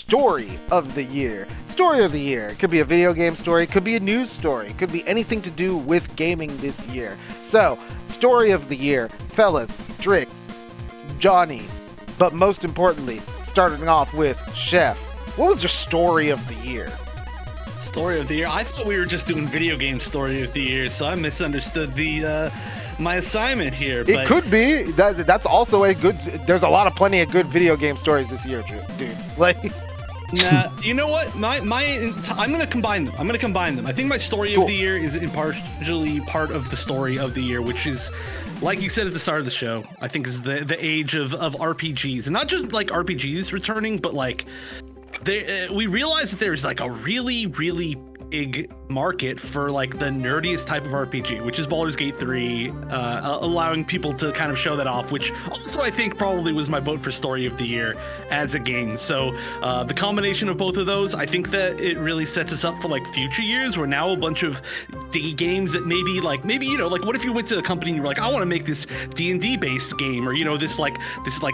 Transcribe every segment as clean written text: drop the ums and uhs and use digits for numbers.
story of the year. Story of the year. It could be a video game story, it could be a news story, it could be anything to do with gaming this year. So, story of the year, fellas, Driggs, Johnny, but most importantly, starting off with Chef. What was your story of the year? Story of the year? I thought we were just doing video game story of the year, so I misunderstood my assignment here. It could be. That's also a good. There's plenty of good video game stories this year, dude. Like, nah, you know what? I'm gonna combine them. I think my story of the year is partially part of the story of the year, which is, like you said at the start of the show, I think is the age of RPGs, and not just like RPGs returning, but like we realize that there's like a really, really big market for like the nerdiest type of RPG, which is Baldur's Gate 3, allowing people to kind of show that off, which also I think probably was my vote for story of the year as a game. So the combination of both of those, I think that it really sets us up for like future years where now a bunch of games that maybe you know, like what if you went to a company and you were like, I want to make this D&D based game, or you know, this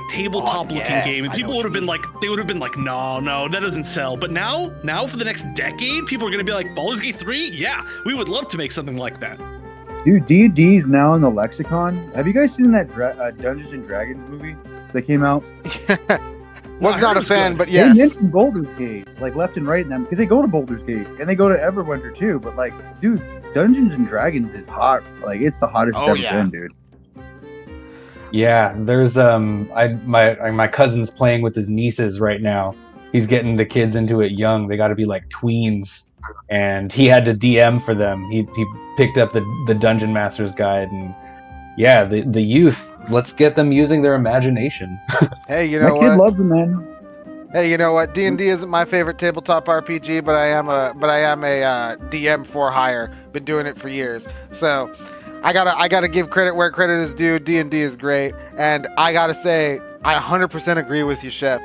tabletop looking game, and people would have been like, no, that doesn't sell. But now for the next decade, people are gonna be like, Baldur's Gate 3? Yeah, we would love to make something like that. Dude, D&D's now in the lexicon. Have you guys seen that Dungeons and Dragons movie that came out? Was not a fan, good. but yes. They mentioned Baldur's Gate, like left and right in them, because they go to Baldur's Gate and they go to Everwinter too. But like, dude, Dungeons and Dragons is hot. Like, it's the hottest it's ever been, dude. Yeah, there's my cousin's playing with his nieces right now. He's getting the kids into it young. They got to be like tweens, and he had to DM for them. He picked up the Dungeon Master's Guide, and yeah, the youth. Let's get them using their imagination. Hey, you know my what? kid loves them, man. Hey, you know what? D&D isn't my favorite tabletop RPG, but I am a DM for hire. Been doing it for years, so I gotta give credit where credit is due. D&D is great, and I gotta say I 100% agree with you, Chef.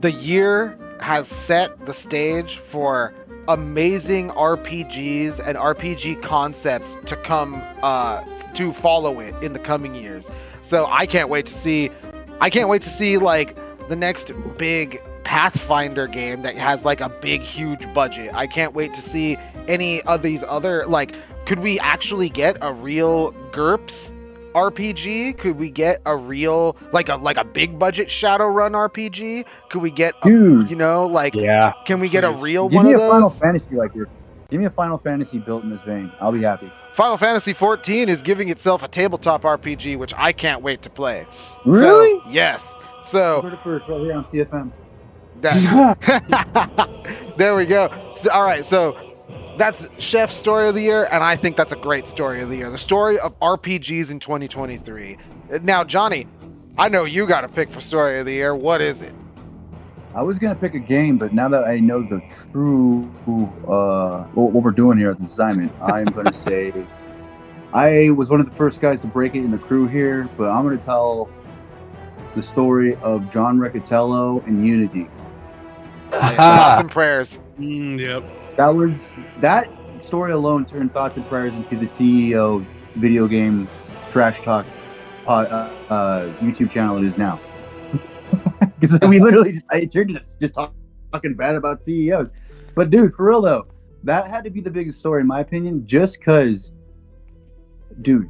The year has set the stage for amazing RPGs and RPG concepts to come to follow it in the coming years. So I can't wait to see like the next big Pathfinder game that has like a big huge budget. I can't wait to see any of these other, like, could we actually get a real GURPS RPG? Could we get a real like a big budget Shadowrun RPG? Could we get Dude. You know, like, yeah, can we get a real Give one me of a those? Final Fantasy like yours. Give me a Final Fantasy built in this vein. I'll be happy. Final Fantasy 14 is giving itself a tabletop RPG, which I can't wait to play. Really? So, yes. So Heard it first right here on CFM. there we go. So, all right, so that's Chef's story of the year, and I think that's a great story of the year. The story of RPGs in 2023. Now, Johnny, I know you got a pick for story of the year. What is it? I was gonna pick a game, but now that I know the true what we're doing here at the assignment, I'm gonna say I was one of the first guys to break it in the crew here, but I'm gonna tell the story of John Riccatello and Unity. Thoughts and prayers. Yep. That story alone turned thoughts and prayers into the CEO video game trash talk YouTube channel it is now. Because we literally I turned it just talking bad about CEOs. But dude, for real though, that had to be the biggest story in my opinion, just because, dude,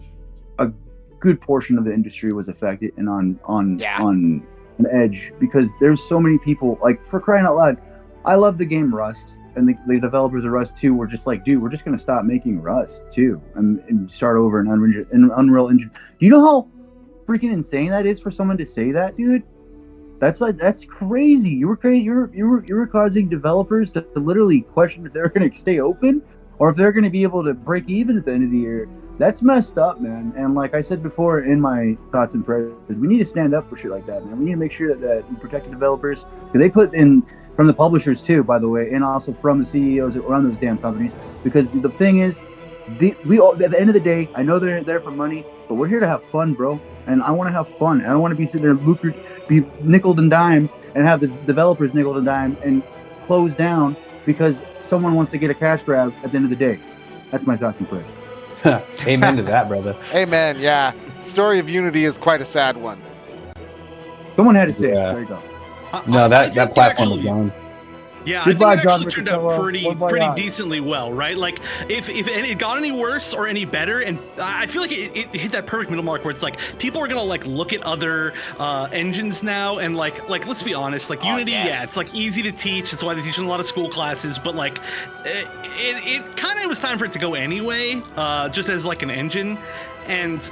a good portion of the industry was affected and on an edge, because there's so many people, like, for crying out loud, I love the game Rust, and the developers of Rust 2 were just like, dude, we're just gonna stop making Rust 2 and start over in Unreal Engine. Do you know how freaking insane that is for someone to say that, dude? That's crazy. You were causing developers to literally question if they're going to stay open or if they're going to be able to break even at the end of the year. That's messed up, man. And like I said before in my thoughts and prayers, we need to stand up for shit like that, man. We need to make sure that we protect the developers, because they put in from the publishers too, by the way, and also from the CEOs that run those damn companies. Because the thing is, we all, at the end of the day, I know they're there for money, but we're here to have fun, bro. And I want to have fun. I don't want to be sitting there be nickel and dime and have the developers nickel and dime and close down because someone wants to get a cash grab at the end of the day. That's my thoughts and prayers. Amen to that, brother. Amen. Yeah. Story of Unity is quite a sad one. Someone had to say it. Yeah. There you go. No, I that think platform actually- is gone. Yeah, Goodbye, I think it John actually turned out Riccatello. pretty decently well, right? Like, if it got any worse or any better, and I feel like it hit that perfect middle mark where it's like people are gonna like look at other engines now and like let's be honest, like Unity, yeah, it's like easy to teach. It's why they teach in a lot of school classes, but like it kind of was time for it to go anyway, just as like an engine, and.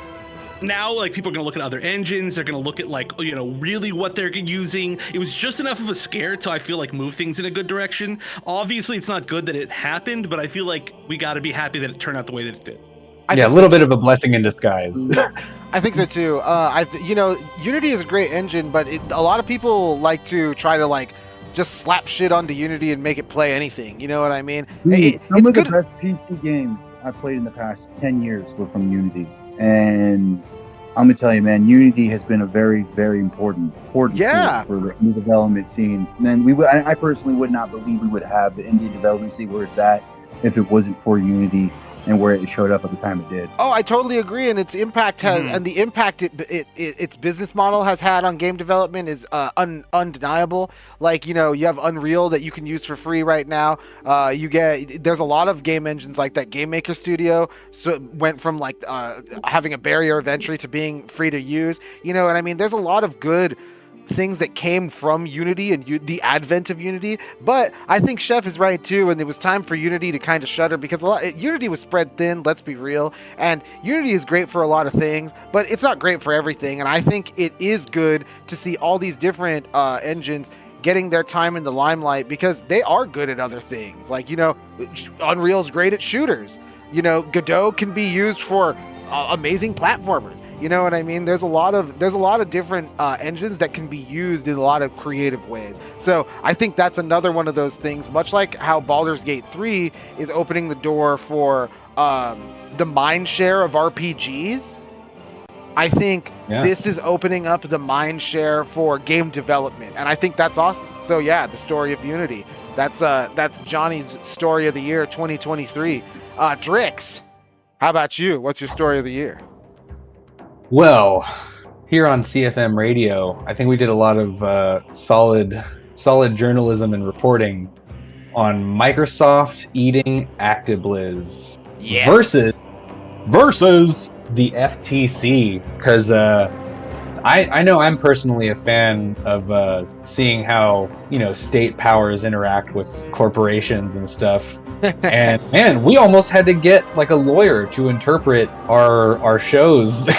Now, like, people are going to look at other engines. They're going to look at, like, you know, really what they're using. It was just enough of a scare to, I feel like, move things in a good direction. Obviously, it's not good that it happened, but I feel like we got to be happy that it turned out the way that it did. Yeah, a little bit of a blessing in disguise. I think so too. You know, Unity is a great engine, but a lot of people like to try to like just slap shit onto Unity and make it play anything. You know what I mean? Dude, some It's of the good. best PC games I've played in the past 10 years were from Unity. And I'm gonna tell you, man, Unity has been a very, very important Yeah. tool for the indie development scene. And then I personally would not believe we would have the indie development scene where it's at if it wasn't for Unity and where it showed up at the time it did. Oh, I totally agree, and its impact has, and the impact its business model has had on game development is undeniable. Like, you know, you have Unreal that you can use for free right now. There's a lot of game engines like that. Game Maker Studio went from like having a barrier of entry to being free to use. You know what I mean? There's a lot of good things that came from Unity and the advent of Unity, but I think Chef is right too, and it was time for Unity to kind of shutter because Unity was spread thin, let's be real, and Unity is great for a lot of things, but it's not great for everything, and I think it is good to see all these different engines getting their time in the limelight because they are good at other things. Like, you know, Unreal's great at shooters. You know, Godot can be used for amazing platformers. You know what I mean? There's a lot of different engines that can be used in a lot of creative ways. So I think that's another one of those things, much like how Baldur's Gate 3 is opening the door for the mind share of RPGs. I think this is opening up the mind share for game development, and I think that's awesome. So yeah, the story of Unity. That's Johnny's story of the year 2023. Drix, how about you? What's your story of the year? Well, here on CFM Radio, I think we did a lot of solid journalism and reporting on Microsoft eating ActiBliz versus the FTC, because I know I'm personally a fan of seeing how, you know, state powers interact with corporations and stuff. And man, we almost had to get like a lawyer to interpret our shows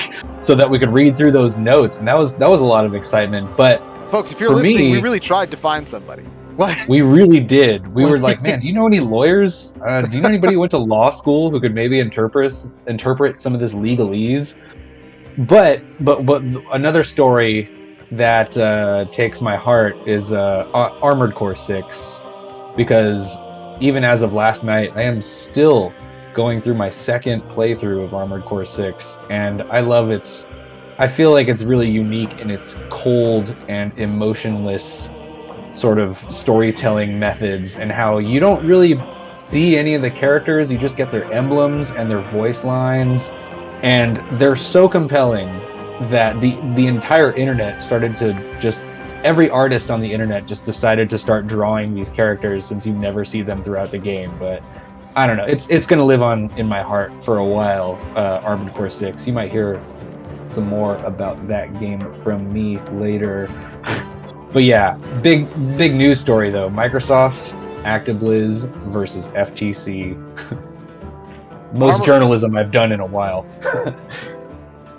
so that we could read through those notes, and that was a lot of excitement. But folks, if you're listening, we really tried to find somebody. We really did. We were like, man, do you know any lawyers? Do you know anybody who went to law school who could maybe interpret some of this legalese? But another story that takes my heart is Armored Core 6, because even as of last night, I am still going through my second playthrough of Armored Core 6, and I feel like it's really unique in its cold and emotionless sort of storytelling methods, and how you don't really see any of the characters, you just get their emblems and their voice lines, and they're so compelling that the entire internet started to every artist on the internet just decided to start drawing these characters, since you never see them throughout the game. But I don't know, it's gonna live on in my heart for a while. Armored Core 6, you might hear some more about that game from me later. But yeah, big news story though. Microsoft ActiBliz versus FTC. Most journalism I've done in a while.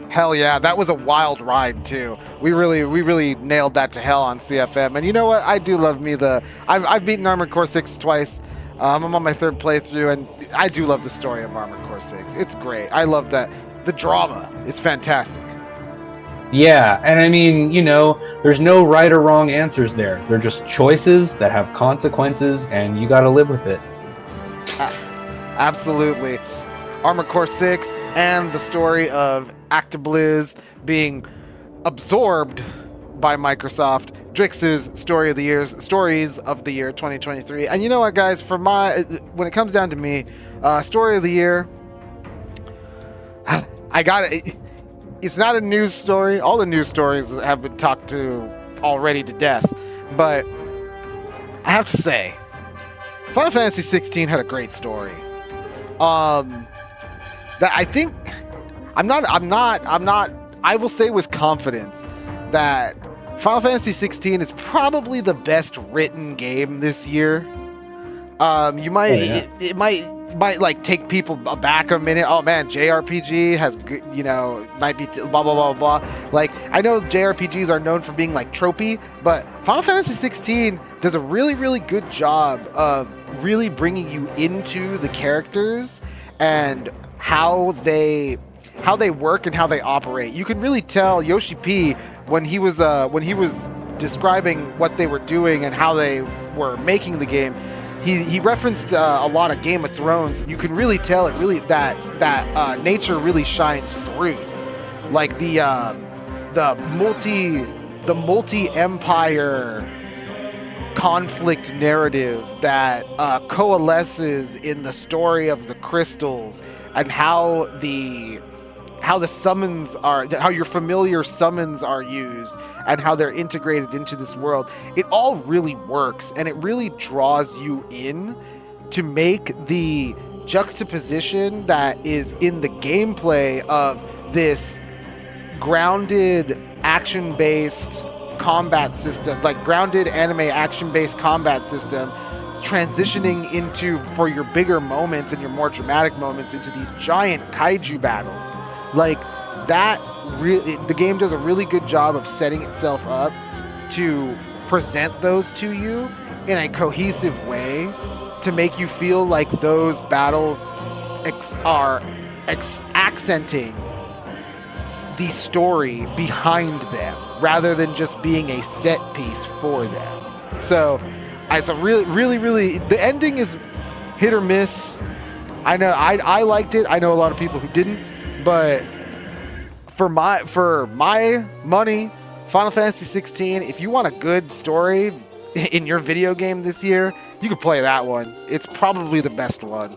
Hell yeah, that was a wild ride too. We really nailed that to hell on CFM. And you know what? I do love me I've beaten Armored Core 6 twice. I'm on my third playthrough, and I do love the story of Armored Core 6. It's great. I love that. The drama is fantastic. Yeah, and I mean, you know, there's no right or wrong answers there. They're just choices that have consequences, and you gotta live with it. Absolutely. Armored Core 6 and the story of ActiBliz being absorbed by Microsoft. Drix's stories of the year 2023. And you know what, guys, when it comes down to me, story of the year, it's not a news story. All the news stories have been talked to already to death. But I have to say, Final Fantasy 16 had a great story. That I think I will say with confidence that Final Fantasy 16 is probably the best written game this year. You might it might like take people back a minute. Oh man, JRPG has good, might be blah blah blah blah. Like I know JRPGs are known for being like tropey, but Final Fantasy 16 does a really really good job of really bringing you into the characters and how they work and how they operate. You can really tell Yoshi P when he was describing what they were doing and how they were making the game. He referenced a lot of Game of Thrones. You can really tell it really that nature really shines through, like the multi-empire conflict narrative that coalesces in the story of the crystals and how your familiar summons are used and how they're integrated into this world. It all really works, and it really draws you in to make the juxtaposition that is in the gameplay of this grounded action-based combat system, like grounded anime action-based combat system, transitioning into, for your bigger moments and your more dramatic moments, into these giant kaiju battles. Like that, really, the game does a really good job of setting itself up to present those to you in a cohesive way to make you feel like those battles are accenting the story behind them rather than just being a set piece for them. So it's a really, the ending is hit or miss. I know I liked it. I know a lot of people who didn't, but for my money, Final Fantasy 16, if you want a good story in your video game this year, you can play that one. It's probably the best one.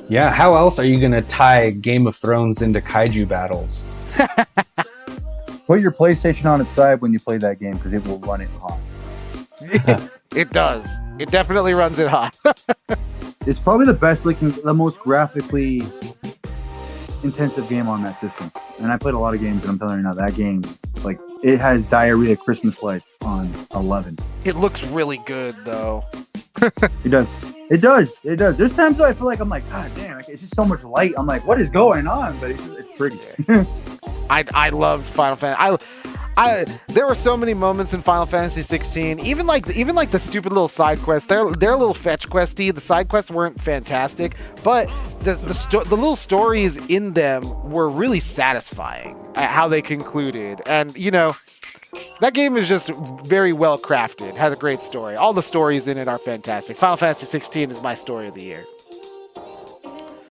Yeah, how else are you going to tie Game of Thrones into kaiju battles? Put your PlayStation on its side when you play that game, because it will run it hot. It does. It definitely runs it hot. It's probably the best looking, the most graphically intensive game on that system. And I played a lot of games, and I'm telling you now, that game, like, it has diarrhea Christmas lights on 11. It looks really good, though. It does. It does. It does. There's times where I feel like I'm like, God damn, it's just so much light. I'm like, what is going on? But it's pretty. I loved Final Fantasy. There were so many moments in Final Fantasy 16. Even like the stupid little side quests. They're a little fetch questy. The side quests weren't fantastic, but the little stories in them were really satisfying at how they concluded. And that game is just very well crafted. Had a great story. All the stories in it are fantastic. Final Fantasy 16 is my story of the year.